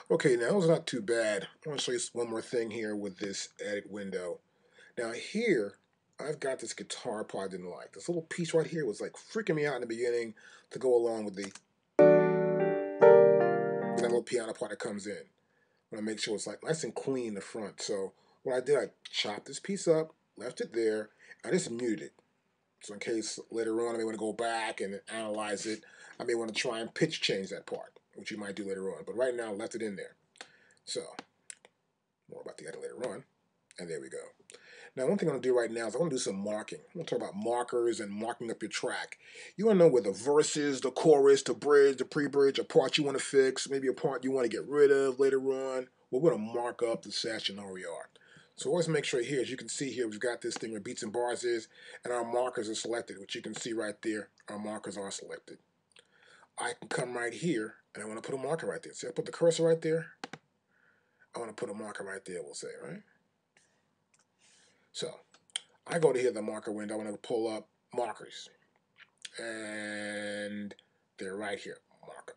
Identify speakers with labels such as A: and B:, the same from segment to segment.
A: Okay, now it's not too bad. I want to show you one more thing here with this edit window. Now here, I've got this guitar part I didn't like. This little piece right here was like freaking me out in the beginning to go along with that little piano part that comes in. I want to make sure it's like nice and clean in the front. So what I did, I chopped this piece up, left it there, I just muted it. So in case later on I may want to go back and analyze it, I may want to try and pitch change that part, which you might do later on. But right now I left it in there. So more about the edit later on. And there we go. Now, one thing I'm going to do right now is I want to do some marking. I'm going to talk about markers and marking up your track. You want to know where the verse is, the chorus, the bridge, the pre-bridge, a part you want to fix, maybe a part you want to get rid of later on. We're going to mark up the session where we are. So always make sure here, as you can see here, we've got this thing where beats and bars is, and our markers are selected, which you can see right there. Our markers are selected. I can come right here, and I want to put a marker right there. See, I put the cursor right there. I want to put a marker right there, we'll say, right? So I go to here, the marker window. I want to pull up markers. And they're right here. Marker.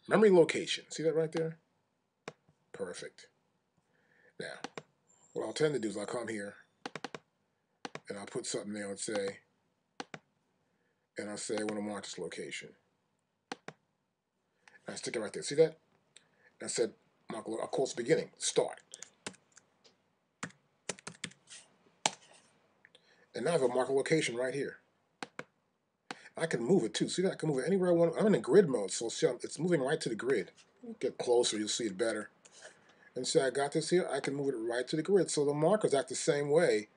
A: Memory location. See that right there? Perfect. Now, what I'll tend to do is I'll come here and I'll put something there and say, I want to mark this location. And I stick it right there. See that? And I said, mark a course beginning. Start. And now I have a marker location right here. I can move it too. See that? I can move it anywhere I want. I'm in a grid mode, so see, it's moving right to the grid. Get closer, you'll see it better. And see, I got this here. I can move it right to the grid. So the markers act the same way.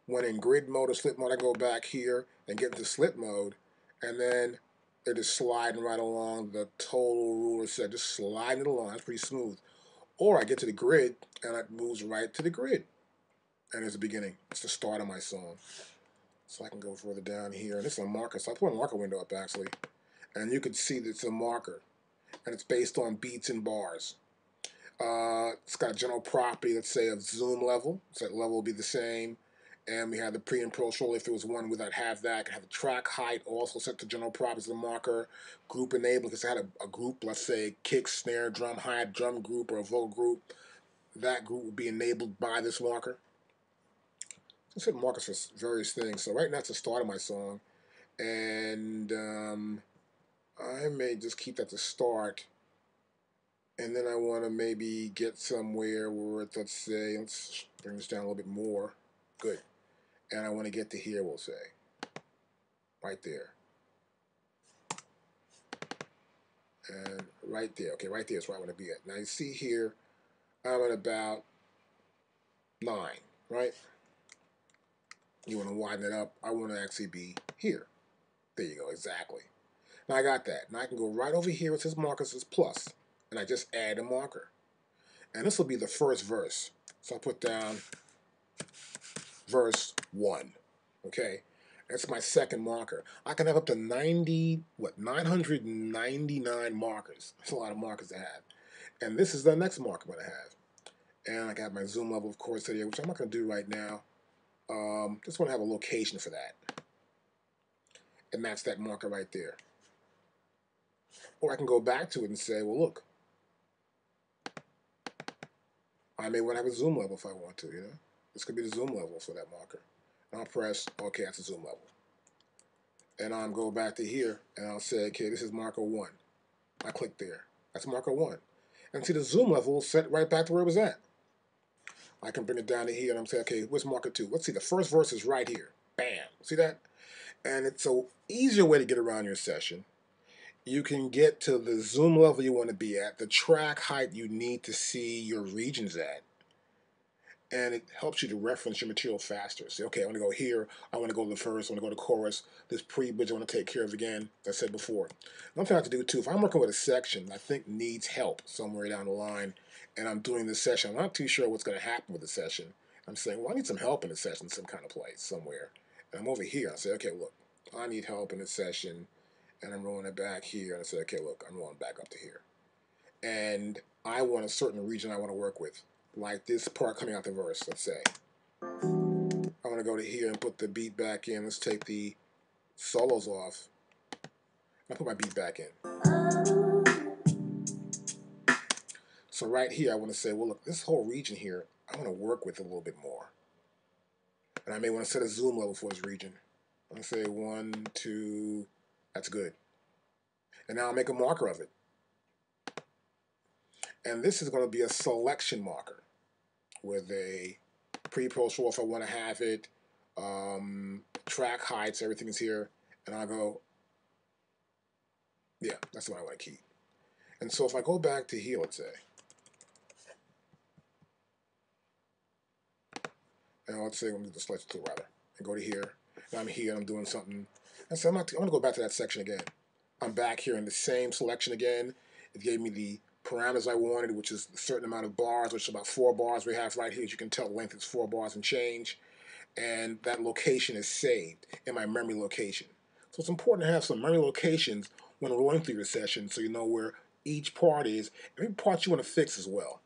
A: When in grid mode or slip mode, I go back here and get into slip mode, and then they're just sliding right along the total ruler set, just sliding it along. That's pretty smooth. Or I get to the grid, and it moves right to the grid. And there's the beginning. It's the start of my song. So I can go further down here. And this is a marker. So I put a marker window up, actually. And you can see that it's a marker. And it's based on beats and bars. It's got a general property, let's say, of zoom level. So that level will be the same. And we have the pre and pro control. If there was one without have that, I can have the track height also set to general properties of the marker. Group enable, because I had a group, let's say, kick, snare, drum, hi-hat, drum group, or a vocal group. That group would be enabled by this marker. I set markers for various things. So right now it's the start of my song. And I may just keep that to start. And then I want to maybe get somewhere where it's, let's say, let's bring this down a little bit more. Good. And I want to get to here, we'll say. Right there. And right there. Okay, right there is where I want to be at. Now you see here, I'm at about 9, right? You want to widen it up. I want to actually be here. There you go, exactly. Now I got that. Now I can go right over here. It says marker, it says plus. And I just add a marker. And this will be the first verse. So I'll put down verse 1. Okay? That's my second marker. I can have up to 999 markers. That's a lot of markers to have. And this is the next marker I'm going to have. And I got my zoom level, of course, here, which I'm not going to do right now. Just want to have a location for that. And match that marker right there. Or I can go back to it and say, well, look. I may want to have a zoom level if I want to, you know. This could be the zoom level for that marker. And I'll press, okay, that's a zoom level. And I'll go back to here, and I'll say, okay, this is marker 1. I click there. That's marker 1. And see, the zoom level set right back to where it was at. I can bring it down to here, and I'm saying, okay, what's marker 2? Let's see, the first verse is right here. Bam. See that? And it's an easier way to get around your session. You can get to the zoom level you want to be at, the track height you need to see your regions at. And it helps you to reference your material faster. Say, okay, I want to go here, I want to go to the verse, I want to go to the chorus, this pre-bridge I want to take care of again, as I said before. Another thing I have to do too, if I'm working with a section I think needs help somewhere down the line, and I'm doing this session, I'm not too sure what's going to happen with the session. I'm saying, well, I need some help in the session, some kind of place, somewhere. And I'm over here, I say, okay, look, I need help in this session, and I'm rolling it back here, and I say, okay, look, I'm rolling back up to here. And I want a certain region I want to work with. Like this part coming out the verse, let's say. I want to go to here and put the beat back in. Let's take the solos off. I put my beat back in. So right here, I want to say, well, look, this whole region here, I want to work with a little bit more. And I may want to set a zoom level for this region. I'm going to say 1, 2, that's good. And now I'll make a marker of it. And this is going to be a selection marker with a pre-post roll if I want to have it, track heights, everything is here. And I'll go, yeah, that's what I want to keep. And so if I go back to here, let's say, and let's say I'm going to do the selection tool rather, and go to here, and I'm here, and I'm doing something. And so I'm going to go back to that section again. I'm back here in the same selection again. It gave me the parameters I wanted, which is a certain amount of bars, which is about 4 bars we have right here. As you can tell, the length is 4 bars and change. And that location is saved in my memory location. So it's important to have some memory locations when rolling through your session so you know where each part is, and any parts you want to fix as well.